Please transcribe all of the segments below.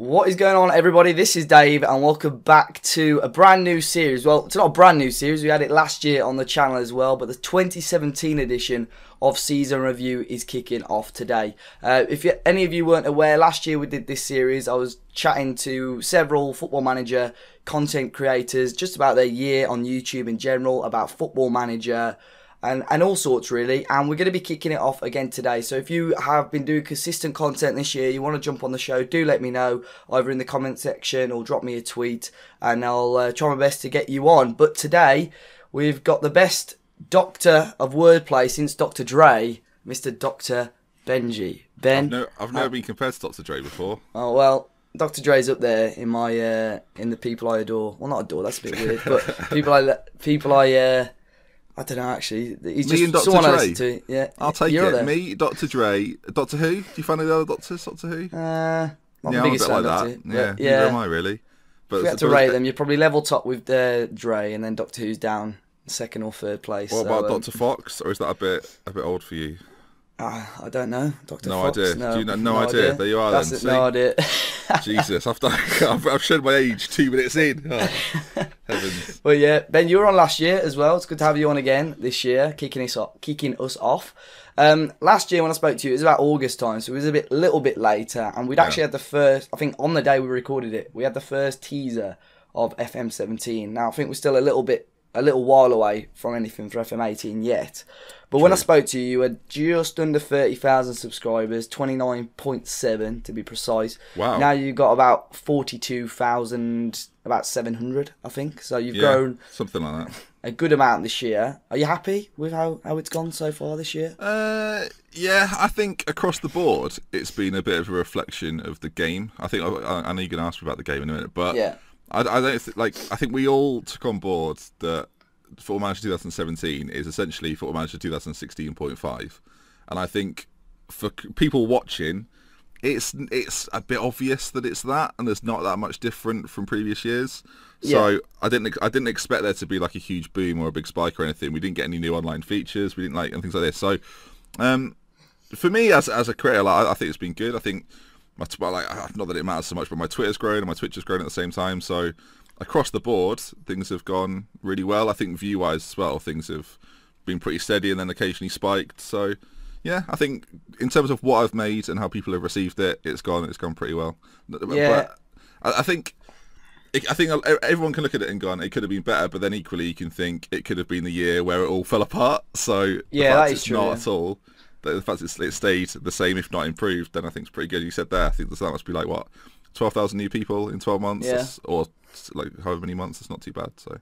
What is going on, everybody? This is Dave, and welcome back to a brand new series. Well, it's not a brand new series. We had it last year on the channel as well, but the 2017 edition of Season Review is kicking off today. If any of you weren't aware, last year we did this series. I was chatting to several Football Manager content creators just about their year on YouTube in general, about Football Manager, and all sorts really, and we're going to be kicking it off again today. So if you have been doing consistent content this year, you want to jump on the show, do let me know either in the comment section or drop me a tweet, and I'll try my best to get you on. But today we've got the best doctor of wordplay since Dr. Dre, Mr. Dr. Benjy. Ben, I've never been compared to Dr. Dre before. Oh well, Dr. Dre's up there in my in the people I adore. Well, not adore, that's a bit weird, but people I don't know, actually. He's Me just and Dr. someone I Dre. listen to. Yeah, I'll take You're it. there. Me, Dr. Dre, Doctor Who. Do you find the other doctors, Doctor Who? Not the I'm a biggest bit like fan of that. it, Yeah, but neither am I really. But if we had to rate them, you're probably level top with Dre, and then Doctor Who's down second or third place. What so, about Dr. Fox, or is that a bit old for you? I don't know. Dr. No Fox? idea. No, Do you know? No idea. There you are. That's then. it, See? no idea. Jesus, I've shown my age 2 minutes in. Oh, heavens. But yeah, Ben, you were on last year as well. It's good to have you on again this year, kicking us off. Last year when I spoke to you, it was about August time, so it was a little bit later, and we'd actually had the first, I think on the day we recorded it, we had the first teaser of FM17. Now I think we're still a little while away from anything for FM18 yet. But when I spoke to you, you had just under 30,000 subscribers, 29.7 to be precise. Wow. Now you've got about 42,000, about 700, I think. So you've grown something like that. a good amount this year. Are you happy with how it's gone so far this year? Yeah, I think across the board, it's been a bit of a reflection of the game. I think I know you're going to ask me about the game in a minute, but Yeah. I don't I think we all took on board that Football Manager 2017 is essentially Football Manager 2016.5, and I think for people watching, it's a bit obvious that it's that, and there's not that much different from previous years. So Yeah. I didn't expect there to be like a huge boom or a big spike or anything. We didn't get any new online features. We didn't and things like this. So for me as a creator, I think it's been good. I think not that it matters so much, but my Twitter's grown and my Twitch has grown at the same time. So across the board, things have gone really well. I think view-wise as well, things have been pretty steady and then occasionally spiked. So yeah, I think in terms of what I've made and how people have received it, it's gone pretty well. Yeah. But I think everyone can look at it and go, it could have been better, but then equally you can think it could have been the year where it all fell apart. So Yeah, the fact that is it's true, not yeah. at all. The fact it stayed the same, if not improved, then I think it's pretty good. You said there, I think that must be like, what, 12,000 new people in 12 months? Yeah. Or like however many months, it's not too bad. So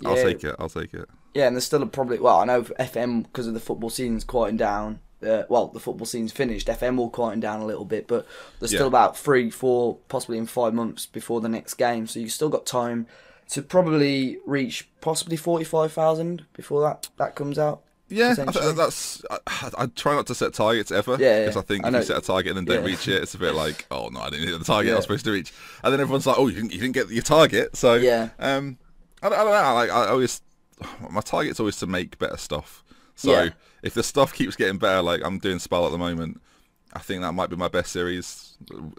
I'll take it. Yeah, and there's still I know FM, because of the football season's quieting down. The football season's finished. FM will quieten down a little bit, but there's still about 3, 4, possibly in 5 months before the next game. So you've still got time to probably reach possibly 45,000 before that comes out. Yeah, I try not to set targets ever, because I think if you set a target and then don't reach it, it's a bit like, oh no, I didn't hit the target I was supposed to reach, and then everyone's like, oh, you didn't get your target. So I don't know. My target's always to make better stuff. So if the stuff keeps getting better, like I'm doing Spell at the moment, I think that might be my best series,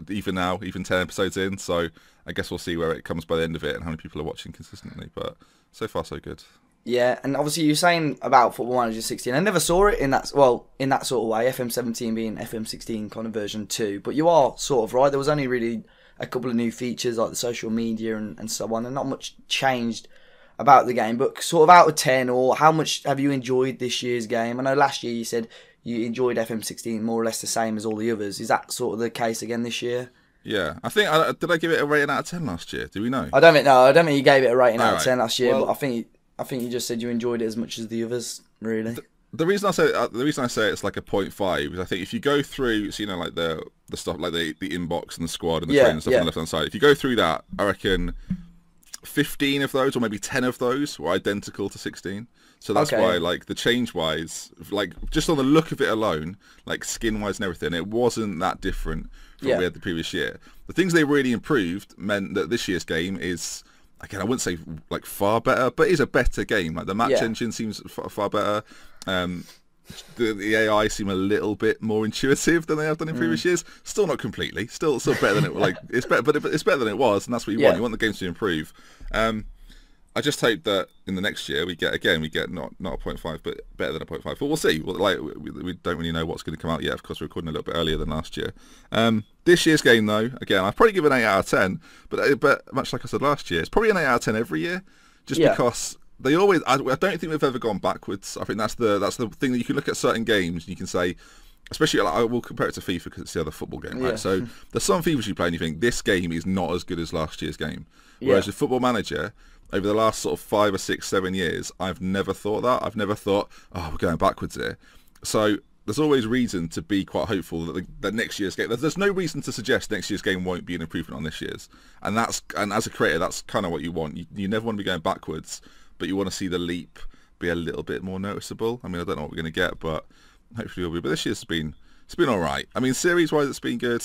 even now, even 10 episodes in. So I guess we'll see where it comes by the end of it and how many people are watching consistently. But so far, so good. Yeah, and obviously you're saying about Football Manager 16. I never saw it in that sort of way, FM17 being FM16 kind of version 2. But you are sort of right. There was only really a couple of new features like the social media and so on, and not much changed about the game. But sort of out of 10, or how much have you enjoyed this year's game? I know last year you said you enjoyed FM16 more or less the same as all the others. Is that sort of the case again this year? Yeah, I think did I give it a rating out of 10 last year? Do we know? I don't think you gave it a rating out of 10 last year, well, but I think you just said you enjoyed it as much as the others, really. The reason I say it's like a 0.5 is I think if you go through, so like the stuff like the inbox and the squad and the train and stuff on the left hand side, if you go through that, I reckon 15 of those or maybe 10 of those were identical to 16. So that's why, like, the change wise, like just on the look of it alone, like skin wise and everything, it wasn't that different from what we had the previous year. The things they really improved meant that this year's game is, again, I wouldn't say like far better, but is a better game. Like the match engine seems far better. the AI seem a little bit more intuitive than they have done in previous years. Still not completely. Still better than it it's better, but it's better than it was, and that's what you want. You want the games to improve. I just hope that in the next year we get not a 0.5 but better than a 0.5. But we'll see. We don't really know what's going to come out yet. Of course, we're recording a little bit earlier than last year. This year's game, though, again, I'd probably give it an 8 out of 10. But much like I said last year, it's probably an 8 out of 10 every year, just because they always. I don't think we've ever gone backwards. I think that's the thing that you can look at certain games and you can say. Especially, I will compare it to FIFA because it's the other football game, right? So there's some FIFAs you play and you think this game is not as good as last year's game. Whereas with Football Manager, over the last sort of 5 or 6, 7 years, I've never thought that. I've never thought, we're going backwards here. So there's always reason to be quite hopeful that next year's game. There's no reason to suggest next year's game won't be an improvement on this year's. And as a creator, that's kind of what you want. You never want to be going backwards, but you want to see the leap be a little bit more noticeable. I mean, I don't know what we're going to get, but hopefully we'll be. But this year's been all right. I mean, series-wise, it's been good.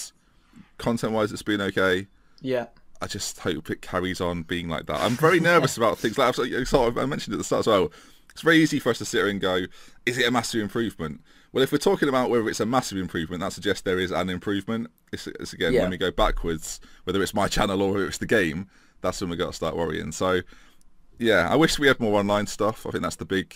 Content-wise, it's been okay. Yeah. I just hope it carries on being like that. I'm very nervous about things like I mentioned at the start as well. It's very easy for us to sit here and go, is it a massive improvement? Well, if we're talking about whether it's a massive improvement, that suggests there is an improvement. It's again, when we go backwards, whether it's my channel or whether it's the game, that's when we got to start worrying. So, yeah, I wish we had more online stuff. I think that's the big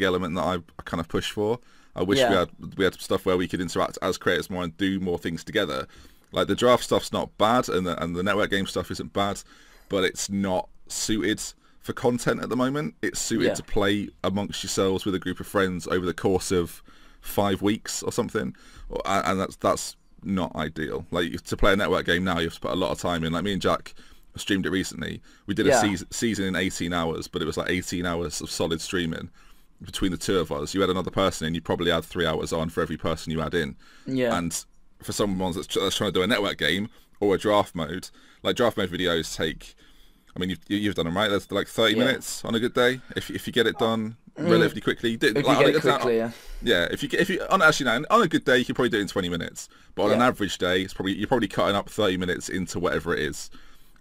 element that I kind of push for. I wish we had stuff where we could interact as creators more and do more things together. Like the draft stuff's not bad, and the network game stuff isn't bad, but it's not suited for content at the moment. It's suited to play amongst yourselves with a group of friends over the course of 5 weeks or something, and that's not ideal. Like to play a network game now, you have to put a lot of time in. Like me and Jack streamed it recently. We did a season in 18 hours, but it was like 18 hours of solid streaming between the two of us. You had another person in, you probably had 3 hours on for every person you had in. And for someone that's trying to do a network game or a draft mode, like draft mode videos take, I mean, you've done them, right? There's like 30 minutes on a good day if you get it done relatively quickly. If you get it quickly, if you on a good day you can probably do it in 20 minutes, but on an average day you're probably cutting up 30 minutes into whatever it is.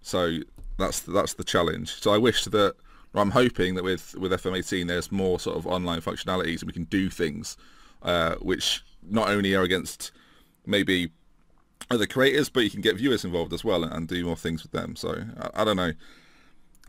So that's the challenge. So I wish that, or I'm hoping that with FM18 there's more sort of online functionalities and we can do things which not only are against maybe other creators, but you can get viewers involved as well and do more things with them. So I don't know.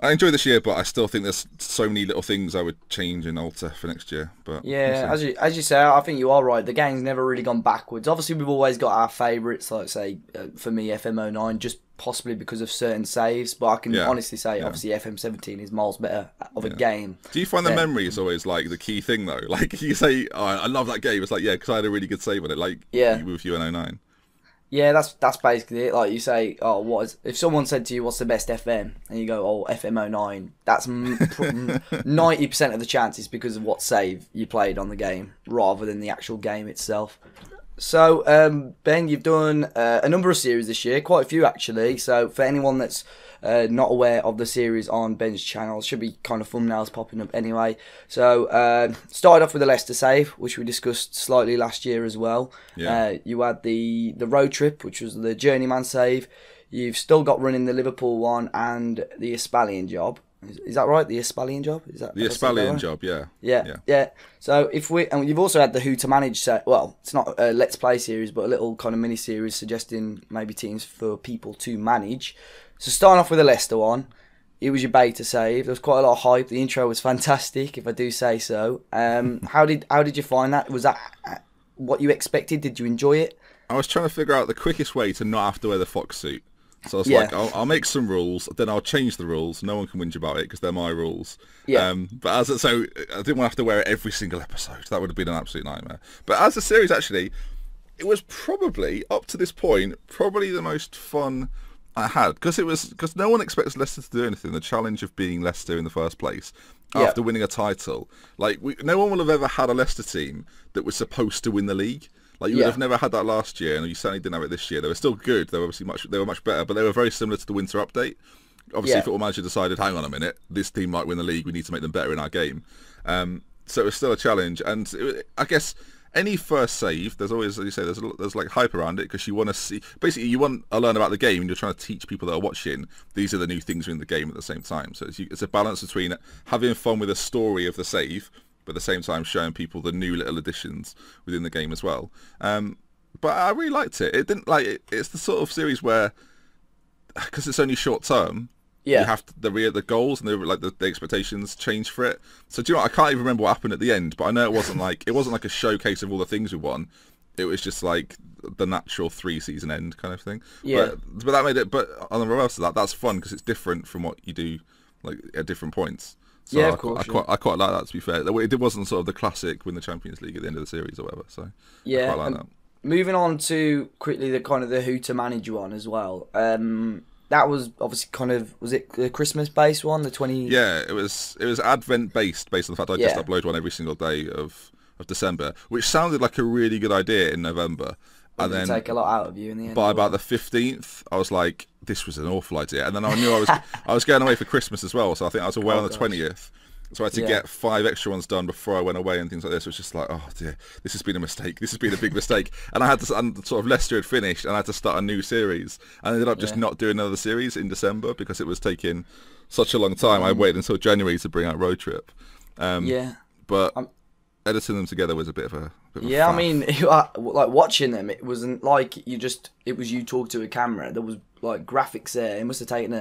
I enjoy this year, but I still think there's so many little things I would change and alter for next year. But yeah, as you say, I think you are right. The game's never really gone backwards. Obviously, we've always got our favourites, like say for me FM09, just possibly because of certain saves. But I can honestly say, obviously FM17 is miles better of a game. Do you find the memory is always like the key thing though? Like you say, I love that game. It's like because I had a really good save on it. Like with you and 09. Yeah, that's basically it. Like you say, if someone said to you, "What's the best FM?" and you go, FM09, that's 90% of the chances because of what save you played on the game rather than the actual game itself. So, Ben, you've done a number of series this year, quite a few actually. So, for anyone that's not aware of the series on Ben's channel, should be kind of thumbnails popping up anyway. So, started off with the Leicester save, which we discussed slightly last year as well. You had the road trip, which was the journeyman save. You've still got running the Liverpool one and the Espalion job. Is that right? The Espalion job? Is that the Espalion job? Yeah. So and you've also had the Who to Manage set. Well, it's not a Let's Play series, but a little kind of mini series suggesting maybe teams for people to manage. So starting off with the Leicester one, it was your beta save. There was quite a lot of hype. The intro was fantastic, if I do say so. How did you find that? Was that what you expected? Did you enjoy it? I was trying to figure out the quickest way to not have to wear the fox suit. So I was like, I'll make some rules, then I'll change the rules. No one can whinge about it because they're my rules. But so I didn't want to have to wear it every single episode. That would have been an absolute nightmare. But as a series, actually, it was probably, up to this point, probably the most fun I had. Because no one expects Leicester to do anything. The challenge of being Leicester in the first place after winning a title. Like, no one will have ever had a Leicester team that was supposed to win the league. Like you would have never had that last year, and you certainly didn't have it this year. They were still good. They were much better, but they were very similar to the winter update. Obviously, Football Manager decided, hang on a minute, this team might win the league. We need to make them better in our game. So it was still a challenge, and I guess any first save, there's always, as you say, there's like hype around it because you want to see. Basically, you want to learn about the game, and you're trying to teach people that are watching these are the new things in the game at the same time. So it's a balance between having fun with the story of the save, but at the same time showing people the new little additions within the game as well. But I really liked it. It didn't like it's the sort of series where, because it's only short term, you have to, the goals and the expectations change for it. So do you know what? I can't even remember what happened at the end, but I know it wasn't like a showcase of all the things we won. It was just like the natural 3-season end kind of thing. Yeah. But that made it. But on the reverse of that, that's fun because it's different from what you do like at different points. So yeah, of course. I quite like that, to be fair. It wasn't sort of the classic win the Champions League at the end of the series or whatever. So yeah, I quite like that. Moving on to quickly the kind of the who to manage one as well. That was obviously kind of, was it the Christmas based one, the 20? Yeah, it was Advent based on the fact I just upload one every single day of December, which sounded like a really good idea in November. And then take a lot out of you in the end. By about the 15th, I was like, this was an awful idea. And then I knew I was going away for Christmas as well, so I think I was away on the 20th. So I had to get 5 extra ones done before I went away and things like this. It was just like, oh dear, this has been a mistake. This has been a big mistake. And I had to, and sort of Leicester had finished, and I had to start a new series. And I ended up just not doing another series in December because it was taking such a long time. I waited until January to bring out Road Trip. But editing them together was a bit of a faff. I mean, like watching them, it wasn't like it was you talk to a camera. There was like graphics there. It must have taken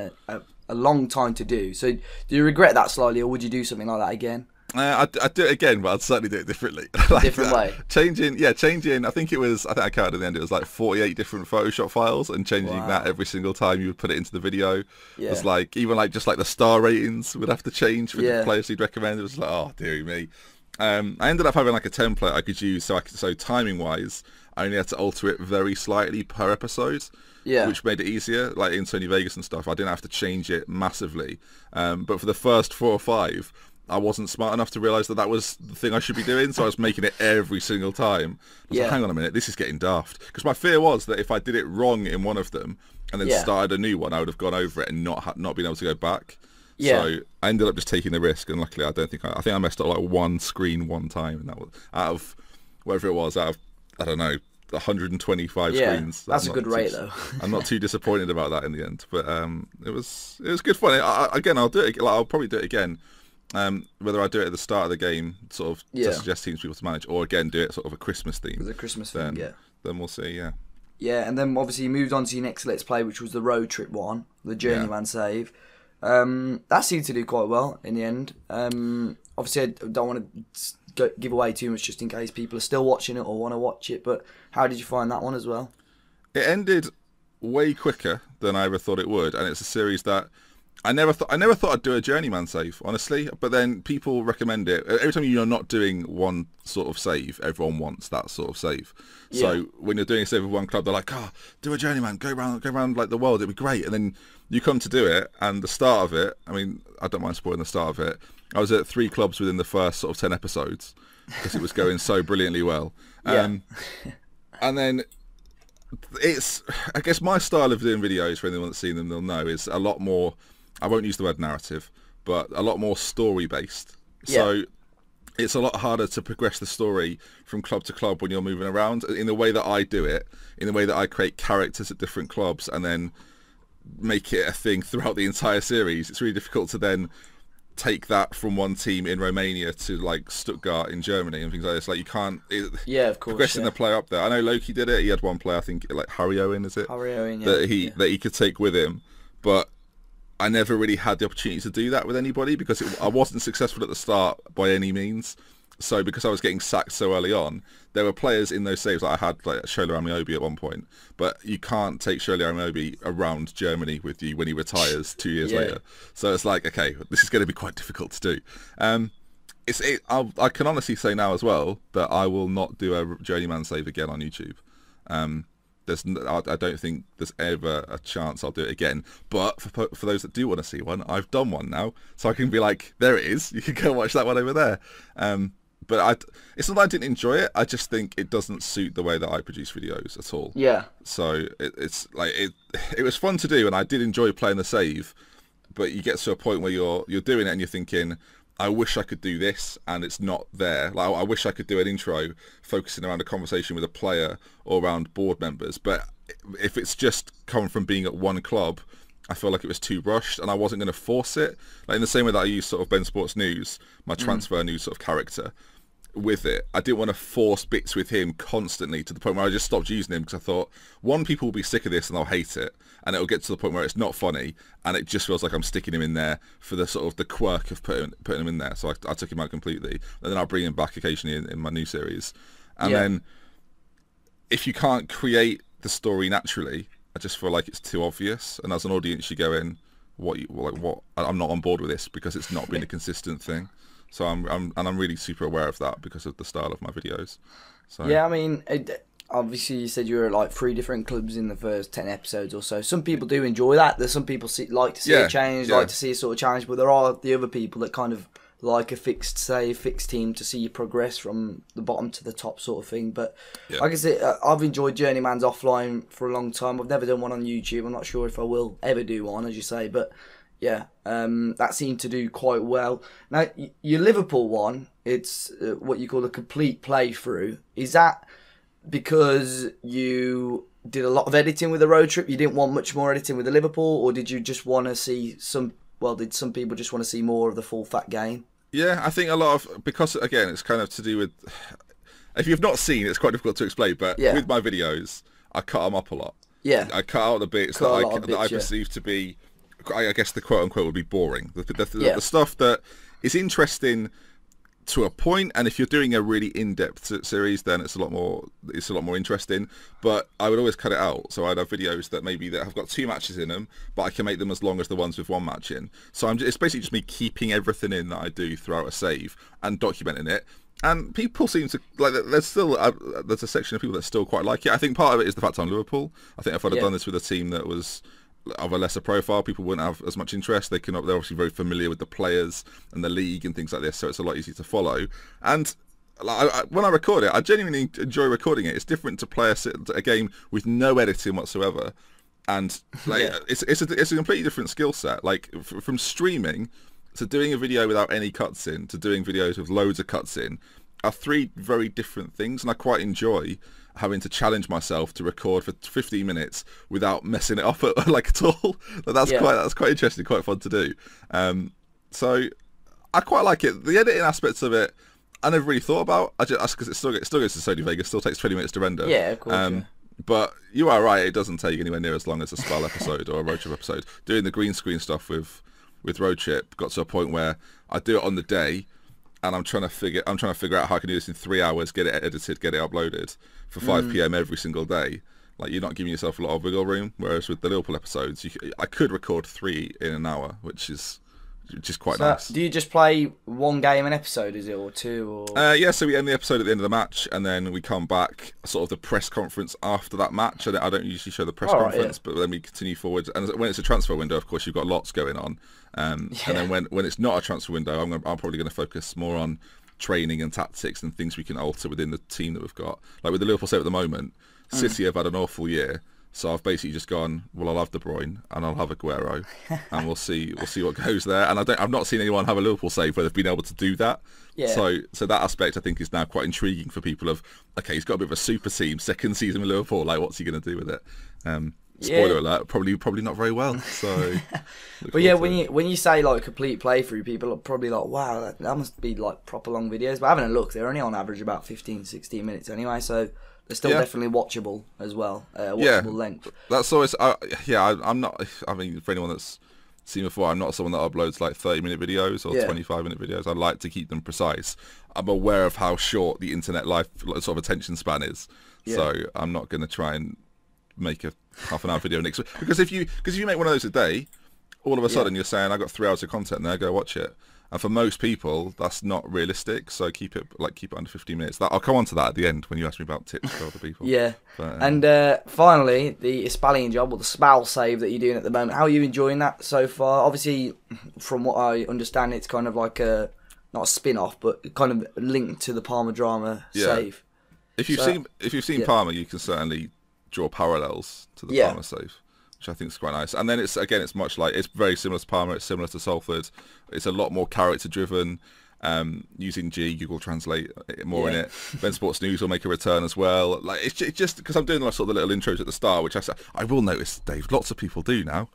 a long time to do. So do you regret that slightly, or would you do something like that again? I'd do it again, but I'd certainly do it differently. Different way. Changing. I think I counted at the end. It was like 48 different Photoshop files, and changing that every single time you would put it into the video. Yeah. It was like even like just like the star ratings would have to change for the players you'd recommend. It was like, oh dear me. I ended up having like a template I could use, so timing wise, I only had to alter it very slightly per episode. Yeah. Which made it easier, like in Sony Vegas and stuff. I didn't have to change it massively. But for the first 4 or 5, I wasn't smart enough to realise that was the thing I should be doing, so I was making it every single time. I was like, hang on a minute, this is getting daft. Because my fear was that if I did it wrong in one of them and then started a new one, I would have gone over it and not been able to go back. Yeah. So I ended up just taking the risk, and luckily I think I messed up like one screen one time, and that was out of whatever it was, I don't know, 125 screens. That's a good rate though. I'm not too disappointed about that in the end, but it was good fun. Again, I'll do it. I'll probably do it again. Whether I do it at the start of the game, sort of to suggest teams for people to manage, or again do it sort of a Christmas theme. As a Christmas theme, Then we'll see. Yeah. Yeah, and then obviously you moved on to your next Let's Play, which was the road trip one, the Journeyman save. That seemed to do quite well in the end. Obviously, I don't want to give away too much just in case people are still watching it or want to watch it, but how did you find that one as well? It ended way quicker than I ever thought it would, and it's a series that I never thought I'd do a Journeyman save, honestly, but then people recommend it. Every time you're not doing one sort of save, everyone wants that sort of save. Yeah. So when you're doing a save with one club, they're like, do a Journeyman, go around like the world, it'd be great. And then you come to do it, and the start of it, I mean, I don't mind spoiling the start of it. I was at 3 clubs within the first sort of 10 episodes because it was going so brilliantly well. And then I guess my style of doing videos, for anyone that's seen them, they'll know, is a lot more, I won't use the word narrative, but a lot more story based. Yeah. So it's a lot harder to progress the story from club to club when you're moving around in the way that I do it, in the way that I create characters at different clubs and then make it a thing throughout the entire series. It's really difficult to then take that from one team in Romania to like Stuttgart in Germany and things like this. Like you can't of course, progressing the player up there. I know Loki did it. He had one player, I think like Harry Owen, is it? Harry Owen, that he could take with him, but I never really had the opportunity to do that with anybody because I wasn't successful at the start by any means. So because I was getting sacked so early on, there were players in those saves. Like I had like Shola Amiobi at one point, but you can't take Shola Amiobi around Germany with you when he retires 2 years later. So it's like, okay, this is going to be quite difficult to do. I can honestly say now as well that I will not do a Journeyman save again on YouTube. I don't think there's ever a chance I'll do it again. But for those that do want to see one, I've done one now, so I can be like, there it is. You can go watch that one over there. But it's not that I didn't enjoy it. I just think it doesn't suit the way that I produce videos at all. Yeah. So it's like it was fun to do, and I did enjoy playing the save. But you get to a point where you're doing it, and you're thinking, I wish I could do this, and it's not there. Like I wish I could do an intro focusing around a conversation with a player or around board members. But if it's just coming from being at one club I feel like it was too rushed, and I wasn't going to force it. Like in the same way that I use sort of Ben Sports News, my transfer news sort of character, with it. I didn't want to force bits with him constantly to the point where I just stopped using him because I thought, one, people will be sick of this and they'll hate it, and it'll get to the point where it's not funny, and it just feels like I'm sticking him in there for the sort of the quirk of putting him in there. So I took him out completely, and then I'll bring him back occasionally in my new series. And then if you can't create the story naturally, I just feel like it's too obvious, and as an audience you go in, I'm not on board with this because it's not been a consistent thing. So I'm really super aware of that because of the style of my videos. So yeah, I mean, obviously you said you were at like 3 different clubs in the first 10 episodes or so. Some people do enjoy that. There's some people like to see a change, like to see a sort of challenge, but there are the other people that kind of like a fixed team to see you progress from the bottom to the top sort of thing. But like I said, I've enjoyed Journeyman's offline for a long time. I've never done one on YouTube. I'm not sure if I will ever do one, as you say, but yeah, that seemed to do quite well. Now, your Liverpool one, it's what you call a complete playthrough. Is that because you did a lot of editing with the road trip? You didn't want much more editing with the Liverpool, or did you just want to see did some people just want to see more of the full fat game? Yeah, I think a lot of, because again, it's kind of to do with, if you've not seen, it's quite difficult to explain, but with my videos, I cut them up a lot. Yeah. I cut out the bits that I perceive to be, I guess the quote unquote would be boring. The stuff that is interesting to a point, and if you're doing a really in-depth series, then it's a lot more interesting. But I would always cut it out. So I'd have videos that have got 2 matches in them, but I can make them as long as the ones with 1 match in. So it's basically just me keeping everything in that I do throughout a save and documenting it. And people seem to like. There's a section of people that still quite like it. I think part of it is the fact I'm Liverpool. I think if I'd have done this with a team that was of a lesser profile, people wouldn't have as much interest. They're obviously very familiar with the players and the league and things like this, so it's a lot easier to follow. And when I record it, I genuinely enjoy recording it. It's different to play a game with no editing whatsoever, and it's a completely different skill set. Like from streaming to doing a video without any cuts in to doing videos with loads of cuts in are 3 very different things, and I quite enjoy having to challenge myself to record for 15 minutes without messing it up at all. That's quite interesting, quite fun to do. So I quite like it. The editing aspects of it, I never really thought about. Because it still goes to Sony Vegas, still takes 20 minutes to render. Yeah, of course. But you are right, it doesn't take anywhere near as long as a Spell episode or a Road Trip episode. Doing the green screen stuff with Road Trip got to a point where I do it on the day, and I'm trying to figure out how I can do this in 3 hours, get it edited, get it uploaded for 5 p.m. every single day. Like, you're not giving yourself a lot of wiggle room. Whereas with the Liverpool episodes, I could record 3 in an hour, which is quite nice. Do you just play 1 game an episode, is it, or 2? Or... yeah, so we end the episode at the end of the match, and then we come back, sort of the press conference after that match. I don't usually show the press conference, but then we continue forward. And when it's a transfer window, of course, you've got lots going on. And then when it's not a transfer window, I'm probably going to focus more on training and tactics and things we can alter within the team that we've got. Like with the Liverpool save at the moment, City have had an awful year. So I've basically just gone, well, I'll have De Bruyne and I'll have Aguero, and we'll see what goes there. And I've not seen anyone have a Liverpool save where they've been able to do that. Yeah. So that aspect I think is now quite intriguing for people. Of okay, he's got a bit of a super team, 2nd season with Liverpool. Like, what's he going to do with it? Spoiler alert, probably not very well. So, but yeah, when you say like complete playthrough, people are probably like, wow, that must be like proper long videos. But having a look, they're only on average about 15-16 minutes anyway. So. They're still definitely watchable as well. Watchable length. That's always. I'm not. I mean, for anyone that's seen before, I'm not someone that uploads like 30-minute videos or 25-minute videos. I like to keep them precise. I'm aware of how short the internet life sort of attention span is, so I'm not going to try and make a half-an-hour video next week. Because if you make one of those a day, all of a sudden you're saying I got 3 hours of content there. Go watch it. And for most people, that's not realistic. So keep it under 15 minutes. I'll come on to that at the end when you ask me about tips for other people. But, and finally, the Hispalian job, or the Spal save that you're doing at the moment. How are you enjoying that so far? Obviously, from what I understand, it's kind of like not a spin-off, but kind of linked to the Parma drama save. If you've seen Parma, you can certainly draw parallels to the Parma save, which I think is quite nice. And then it's much like, it's very similar to Parma, it's similar to Salford. It's a lot more character driven, using Google Translate more in it. Ben Sports News will make a return as well. Like, it's just because I'm doing sort of the little intros at the start, which I will notice, Dave, lots of people do now.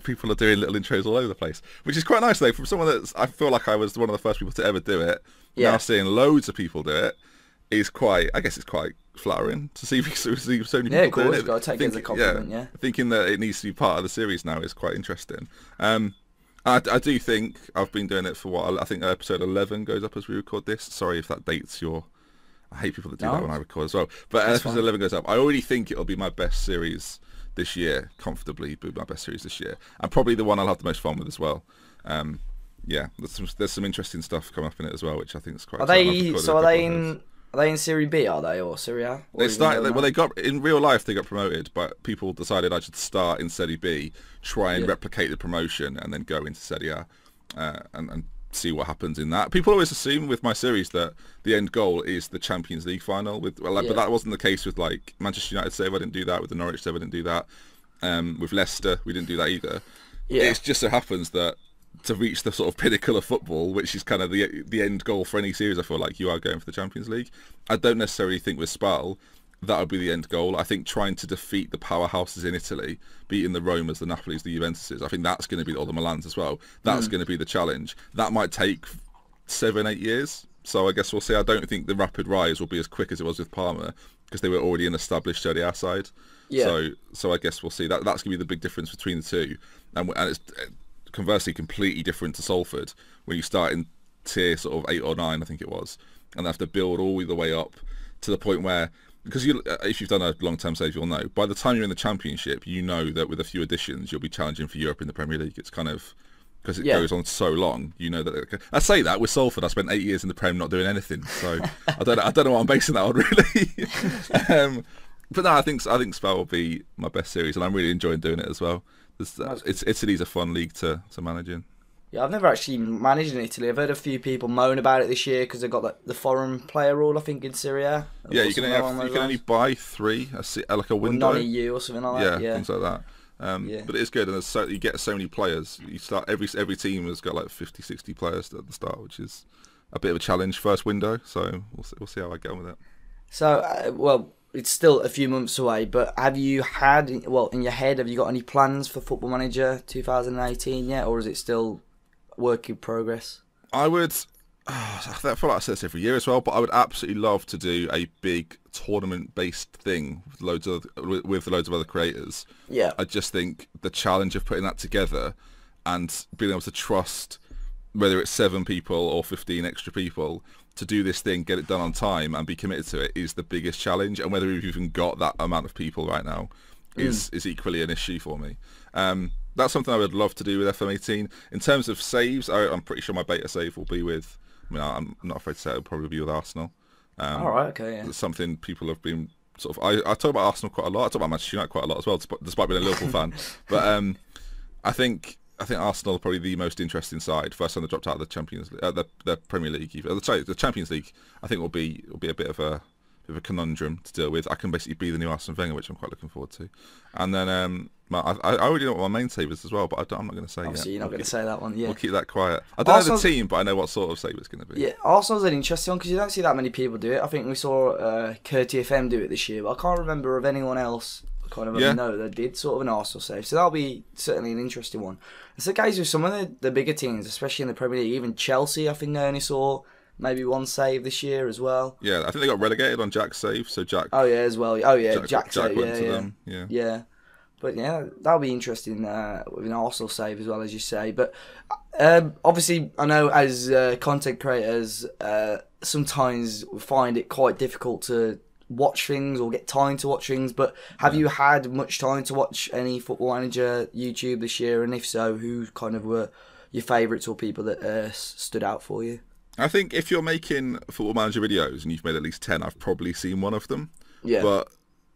People are doing little intros all over the place, which is quite nice though. From someone that I feel like I was one of the first people to ever do it. Now seeing loads of people do it is quite. I guess it's quite flattering to see so many people doing it. Of course, got to take it as a compliment. Thinking that it needs to be part of the series now is quite interesting. I do think I've been doing it for what I think episode 11 goes up as we record this. Sorry if that dates your. I hate people that do that when I record as well. But episode 11 goes up. I already think it'll be my best series this year, comfortably be my best series this year, and probably the one I'll have the most fun with as well. There's some interesting stuff coming up in it as well, which I think is quite. Are they in Serie B? Are they or Serie A? They got in real life. They got promoted, but people decided I should start in Serie B, try and replicate the promotion, and then go into Serie A, and see what happens in that. People always assume with my series that the end goal is the Champions League final. But that wasn't the case with like Manchester United save. I didn't do that with the Norwich save. I didn't do that with Leicester. We didn't do that either. It just so happens that to reach the sort of pinnacle of football, which is kind of the end goal for any series, I feel like you are going for the Champions League. I don't necessarily think with Spal that would be the end goal. I think trying to defeat the powerhouses in Italy, beating the Romas, the Napolis, the Juventuses, I think that's going to be, all the Milans as well, that's going to be the challenge. That might take 7-8 years, so I guess we'll see. I don't think the rapid rise will be as quick as it was with Parma, because they were already an established Serie A side. So I guess we'll see. That's going to be the big difference between the two, and it's conversely completely different to Salford, when you start in tier sort of 8 or 9, I think it was, and they have to build all the way up to the point where, because if you've done a long-term save, you'll know, by the time you're in the Championship, you know that with a few additions, you'll be challenging for Europe in the Premier League. It's kind of, because it goes on so long, you know that. I say that with Salford, I spent 8 years in the Prem not doing anything, so I don't know what I'm basing that on, really. But no, I think Spal will be my best series, and I'm really enjoying doing it as well. Italy's a fun league to manage in. Yeah, I've never actually managed in Italy. I've heard a few people moan about it this year because they've got the foreign player rule, I think, in Serie A. Yeah, you can only buy 3, like a window. Or non-EU or something like that. Yeah, things like that. But it is good, and you get so many players. You start every team has got like 50, 60 players at the start, which is a bit of a challenge first window. So we'll see how I get on with it. So it's still a few months away, but have you had, in your head, have you got any plans for Football Manager 2018 yet, or is it still work in progress? I feel like I say this every year as well, but I would absolutely love to do a big tournament-based thing with loads of other creators. Yeah. I just think the challenge of putting that together and being able to trust, whether it's 7 people or 15 extra people, to do this thing, get it done on time, and be committed to it is the biggest challenge. And whether we've even got that amount of people right now is equally an issue for me. That's something I would love to do with FM18. In terms of saves, I'm pretty sure my beta save will be with, I'm not afraid to say it'll probably be with Arsenal. All right, okay, yeah. It's something people have been sort of, I talk about Arsenal quite a lot. I talk about Manchester United quite a lot as well, despite being a Liverpool fan. But I think Arsenal are probably the most interesting side. First time they dropped out of the Champions League, the Premier League. The Champions League, I think will be a bit of a conundrum to deal with. I can basically be the new Arsene Wenger, which I'm quite looking forward to. And then I already know what my main save is as well, but I'm not going to say Obviously, yet. You're not going to say that one. Yeah, we'll keep that quiet. I don't know the team, but I know what sort of save it's going to be. Yeah, Arsenal's an interesting one because you don't see that many people do it. I think we saw Curti FM do it this year, but I can't remember of anyone else that did sort of an Arsenal save. So that'll be certainly an interesting one. It's the case with some of the bigger teams, especially in the Premier League. Even Chelsea, I think they only saw maybe 1 save this year as well. Yeah, I think they got relegated on Jack's save. So Jack. Oh yeah, as well. Oh yeah, Jack went to them. Yeah. But yeah, that'll be interesting with an Arsenal save as well, as you say. But obviously, I know as content creators, sometimes we find it quite difficult to watch things or get time to watch things. But have you had much time to watch any Football Manager YouTube this year? And if so, who kind of were your favourites or people that stood out for you? I think if you're making Football Manager videos and you've made at least 10, I've probably seen one of them. Yeah. But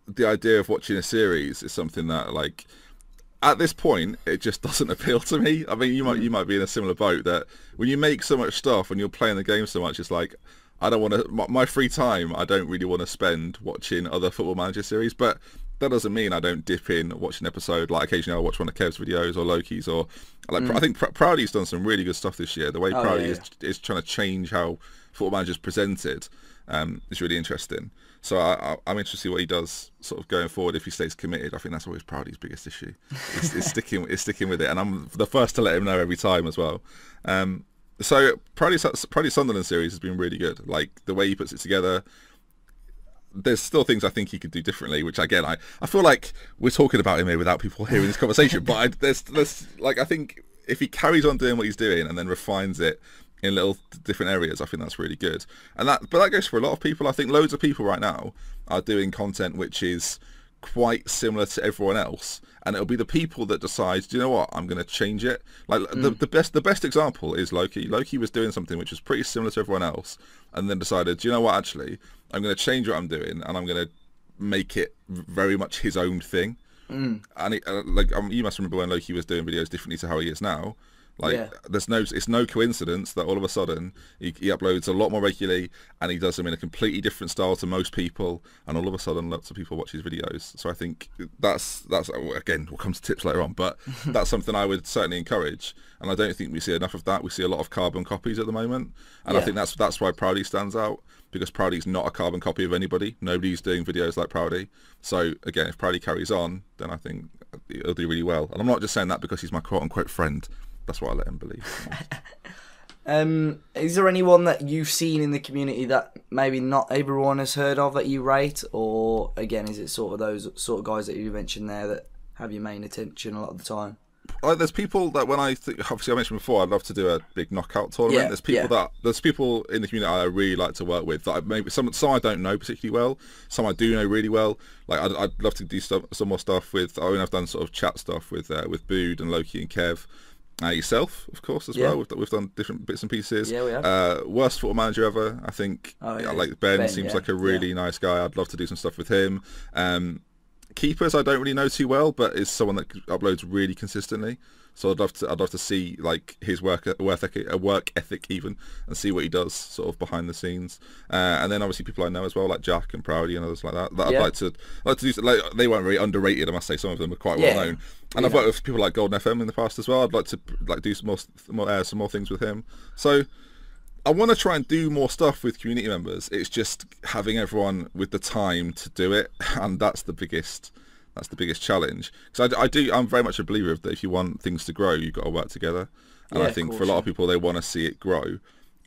the idea of watching a series is something that, like, at this point, it just doesn't appeal to me. I mean, you might be in a similar boat that when you make so much stuff and you're playing the game so much, it's like, I don't want to, my free time, I don't really want to spend watching other Football Manager series, but that doesn't mean I don't dip in, watch an episode. Like occasionally I'll watch one of Kev's videos or Loki's, or like I think Proudy's done some really good stuff this year. The way Proudy is trying to change how Football Manager's presented is really interesting. So I'm interested to see what he does sort of going forward if he stays committed. I think that's always Proudy's biggest issue. Is sticking with it, and I'm the first to let him know every time as well. So Proudy Sunderland series has been really good. Like the way he puts it together. There's still things I think he could do differently, which again I feel like we're talking about him here without people hearing this conversation. But there's like I think if he carries on doing what he's doing and then refines it in little different areas, I think that's really good. But that goes for a lot of people. I think loads of people right now are doing content which is quite similar to everyone else, and it'll be the people that decide, do you know what, I'm going to change it. Like the best example is Loki. Loki was doing something which was pretty similar to everyone else, and then decided, do you know what, actually, I'm going to change what I'm doing, and I'm going to make it very much his own thing. And you must remember when Loki was doing videos differently to how he is now. It's no coincidence that all of a sudden he uploads a lot more regularly, and he does them in a completely different style to most people, and all of a sudden lots of people watch his videos. So I think that's again, we'll come to tips later on, but that's something I would certainly encourage, and I don't think we see enough of that. We see a lot of carbon copies at the moment, and I think that's why Proudy stands out, because Proudy's not a carbon copy of anybody. Nobody's doing videos like Proudy. So again, if Proudy carries on, then I think he'll do really well. And I'm not just saying that because he's my quote-unquote friend. That's what I let him believe. Is there anyone that you've seen in the community that maybe not everyone has heard of that you rate? Or, again, is it sort of those sort of guys that you mentioned there that have your main attention a lot of the time? There's people that obviously I mentioned before, I'd love to do a big knockout tournament. There's people in the community I really like to work with that maybe some I don't know particularly well, some I do know really well. Like I'd love to do some more stuff with. I've done sort of chat stuff with Bood and Loki and Kev. Yourself, of course, as well. We've done different bits and pieces. Yeah, we have. Worst football manager ever, I think. Like Ben seems like a really nice guy. I'd love to do some stuff with him. Keepers I don't really know too well, but is someone that uploads really consistently. So I'd love to see like his work ethic even, and see what he does sort of behind the scenes. And then obviously people I know as well, like Jack and Proudy and others like that. I'd like to do. Like, they weren't really underrated, I must say. Some of them are quite well known. And I've worked with people like Golden FM in the past as well. I'd like to do some more things with him. So I want to try and do more stuff with community members. It's just having everyone with the time to do it, and that's the biggest challenge. Because I'm very much a believer that if you want things to grow, you've got to work together. And I think for a lot of people, they want to see it grow,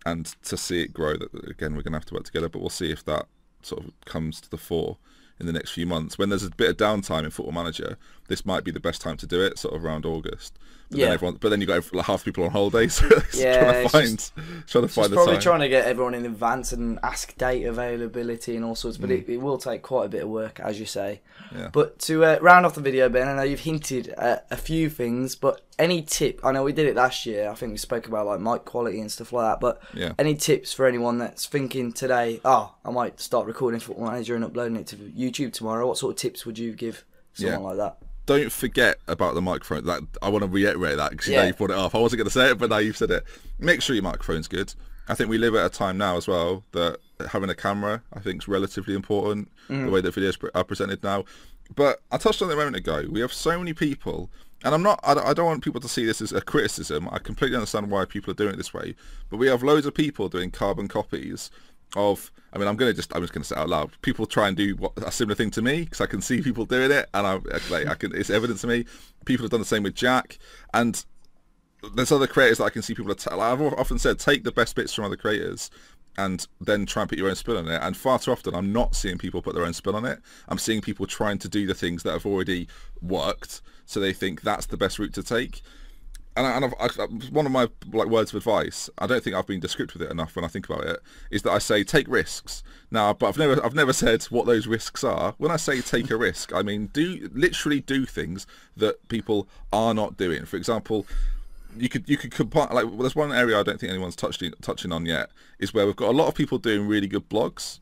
and to see it grow, that again, we're going to have to work together. But we'll see if that sort of comes to the fore in the next few months. When there's a bit of downtime in Football Manager, this might be the best time to do it, sort of around August. But then you got half people on holiday, so trying to find the time. Probably trying to get everyone in advance and ask date availability and all sorts, but it will take quite a bit of work, as you say. Yeah. But to round off the video, Ben, I know you've hinted at a few things, but any tip? I know we did it last year. I think we spoke about like mic quality and stuff like that. But any tips for anyone that's thinking today, I might start recording Football Manager and uploading it to YouTube tomorrow? What sort of tips would you give someone like that? Don't forget about the microphone. That I want to reiterate that, because you brought it up. I wasn't going to say it, but now you've said it. Make sure your microphone's good. I think we live at a time now as well that having a camera, I think, is relatively important. The way that videos are presented now. But I touched on it a moment ago. We have so many people, and I don't want people to see this as a criticism. I completely understand why people are doing it this way. But we have loads of people doing carbon copies of, I'm just going to say it out loud. People try and do a similar thing to me, because I can see people doing it, and it's evident to me. People have done the same with Jack, and there's other creators that I can see people I've often said, take the best bits from other creators and then try and put your own spin on it. And far too often, I'm not seeing people put their own spin on it. I'm seeing people trying to do the things that have already worked, so they think that's the best route to take. And one of my words of advice, I don't think I've been descriptive with it enough when I think about it, is that I say take risks. Now, but I've never said what those risks are. When I say take a risk, I mean literally do things that people are not doing. For example, you could combine, there's one area I don't think anyone's touching on yet, is where we've got a lot of people doing really good blogs.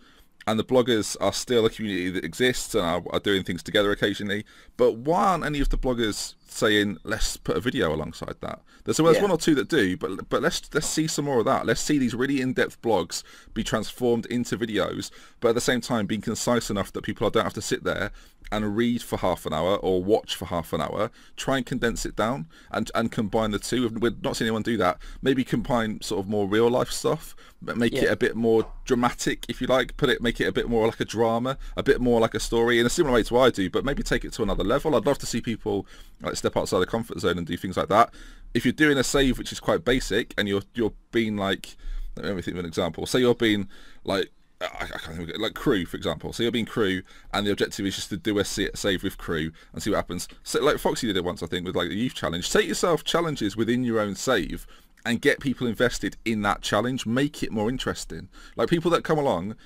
And the bloggers are still a community that exists and are doing things together occasionally. But why aren't any of the bloggers saying let's put a video alongside that. There's one or two that do, but let's see some more of that. Let's see these really in-depth blogs be transformed into videos, but at the same time being concise enough that people don't have to sit there and read for half an hour or watch for half an hour. Try and condense it down and combine the two. We're not seeing anyone do that. Maybe combine sort of more real life stuff, but make it a bit more dramatic, if you like. Make it a bit more like a drama, a bit more like a story, in a similar way to what I do, but maybe take it to another level. I'd love to see people like step outside the comfort zone and do things like that. If you're doing a save which is quite basic and you're being like, let me think of an example. Say you're being like, I can't think of it, like crew, for example. So you're being crew, and the objective is just to do a save with crew and see what happens. So like Foxy did it once, I think, with like the youth challenge. Take yourself challenges within your own save and get people invested in that challenge. Make it more interesting. Like people that come along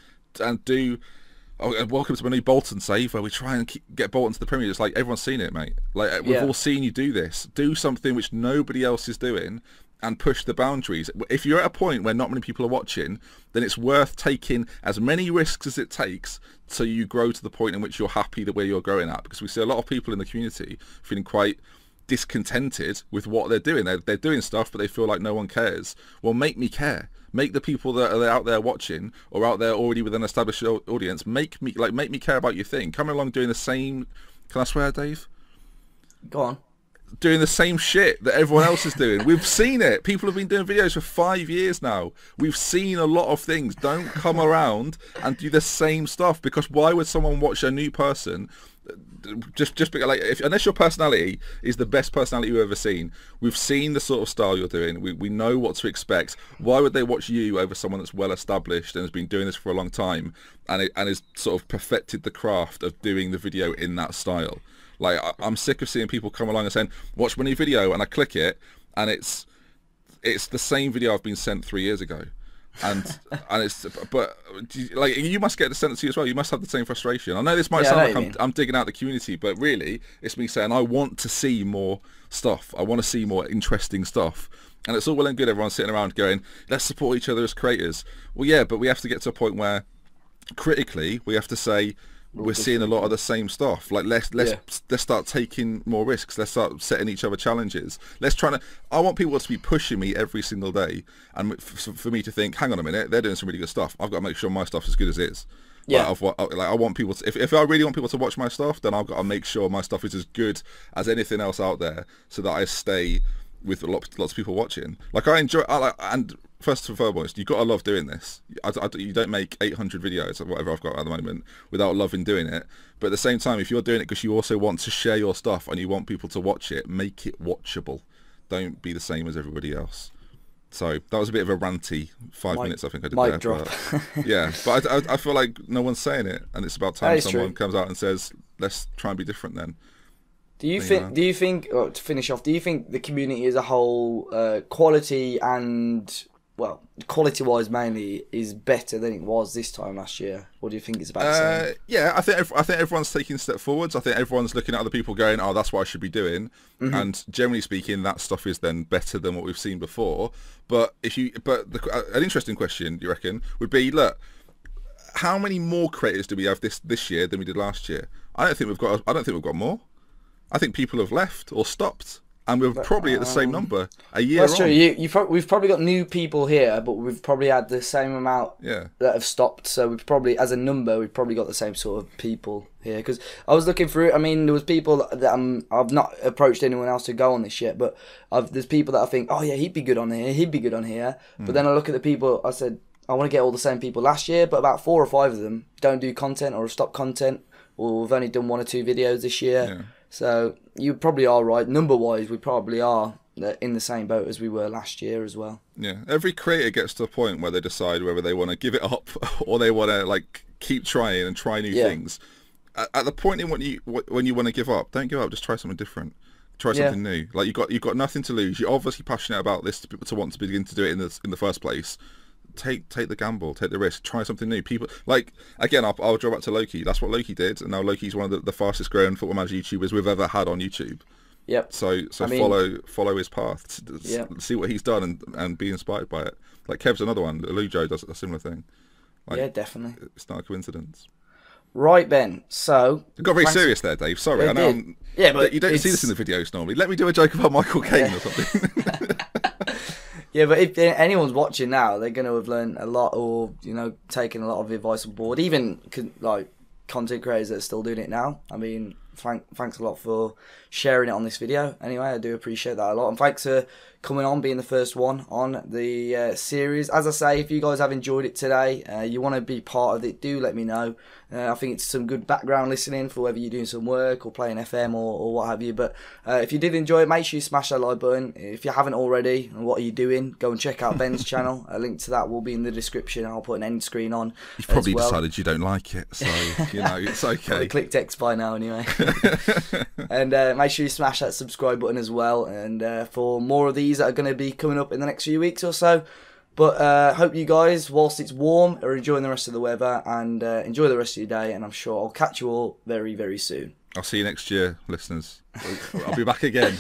and do, oh, welcome to my new Bolton save, where we try and get Bolton to the Premier. It's like everyone's seen it, mate. Like we've all seen you do this. Do something which nobody else is doing, and push the boundaries. If you're at a point where not many people are watching, then it's worth taking as many risks as it takes so you grow to the point in which you're happy the way you're growing at. Because we see a lot of people in the community feeling quite discontented with what they're doing. They're doing stuff, but they feel like no one cares. Well, make me care. Make the people that are out there watching or out there already with an established audience, make me care about your thing. Come along doing the same. Can I swear, Dave? Go on. Doing the same shit that everyone else is doing. We've seen it. People have been doing videos for 5 years now. We've seen a lot of things. Don't come around and do the same stuff, because why would someone watch a new person just because, like, unless your personality is the best personality you've ever seen? We've seen the sort of style you're doing. We know what to expect. Why would they watch you over someone that's well established and has been doing this for a long time and has sort of perfected the craft of doing the video in that style? Like, I'm sick of seeing people come along and saying, watch my new video, and I click it, and it's the same video I've been sent 3 years ago. And it's, but like, you must get the sent to you as well. You must have the same frustration. I know this might sound like I'm digging out the community, but really it's me saying I want to see more stuff. I want to see more interesting stuff. And it's all well and good everyone sitting around going, let's support each other as creators. Well, yeah, but we have to get to a point where critically we have to say, we're seeing a lot of the same stuff. Like let's start taking more risks. Let's start setting each other challenges. I want people to be pushing me every single day, and for me to think, hang on a minute, they're doing some really good stuff. I've got to make sure my stuff is as good as it is. Yeah. I want people to, if I really want people to watch my stuff, then I've got to make sure my stuff is as good as anything else out there, so that I stay with lots of people watching. Like and first and foremost, you've got to love doing this. You don't make 800 videos or whatever I've got at the moment without loving doing it. But at the same time, if you're doing it because you also want to share your stuff and you want people to watch it, make it watchable. Don't be the same as everybody else. So that was a bit of a ranty 5 minutes, I think I did there. Drop. But, yeah, but I feel like no one's saying it, and it's about time someone comes out and says, let's try and be different then. Do you think, to finish off, do you think the community as a whole, quality wise mainly, is better than it was this time last year? Or do you think it's about the same? Yeah, I think everyone's taking a step forwards. I think everyone's looking at other people going, oh, that's what I should be doing. Mm-hmm. And generally speaking, that stuff is then better than what we've seen before. But an interesting question, you reckon, would be, look, how many more creators do we have this year than we did last year? I don't think we've got more. I think people have left or stopped, and we're probably at the same number a year on. That's true. We've probably got new people here, but we've probably had the same amount that have stopped. So we've probably, as a number, we've probably got the same sort of people here. Because I was looking through it. I mean, there was people that I've not approached anyone else to go on this yet, but there's people that I think, oh yeah, he'd be good on here. He'd be good on here. But then I look at the people. I said, I want to get all the same people last year, but about 4 or 5 of them don't do content or have stopped content, or we've only done 1 or 2 videos this year. Yeah. So you probably are right. Number-wise, we probably are in the same boat as we were last year as well. Yeah, every creator gets to a point where they decide whether they want to give it up or they want to like keep trying and try new things. At the point in when you want to give up, don't give up. Just try something different. Try something new. Like you've got nothing to lose. You're obviously passionate about this to want to begin to do it in the first place. Take the gamble, take the risk, try something new. People, like, again, I'll draw back to Loki. That's what Loki did, and now Loki's one of the fastest growing football manager YouTubers we've ever had on YouTube. Yep. So follow his path. See what he's done and be inspired by it. Like Kev's another one. Lujo does a similar thing. Like, yeah, definitely. It's not a coincidence. Right, Ben. So it got very serious there, Dave. Sorry, I know. Yeah, but you don't see this in the videos normally. Let me do a joke about Michael Caine or something. Yeah, but if anyone's watching now, they're going to have learned a lot, or taken a lot of advice on board. Even like content creators that are still doing it now. I mean, thanks a lot for sharing it on this video. Anyway, I do appreciate that a lot, and thanks for coming on, being the first one on the series. As I say, if you guys have enjoyed it today, you want to be part of it, do let me know. I think it's some good background listening for whether you're doing some work or playing FM or what have you. But if you did enjoy it, make sure you smash that like button. If you haven't already, and what are you doing? Go and check out Ben's channel. A link to that will be in the description. I'll put an end screen on. You've probably decided you don't like it, so it's okay. I clicked X by now anyway. And make sure you smash that subscribe button as well. And for more of these that are going to be coming up in the next few weeks or so. But hope you guys, whilst it's warm, are enjoying the rest of the weather, and enjoy the rest of your day. And I'm sure I'll catch you all very, very soon. I'll see you next year, listeners. I'll be back again.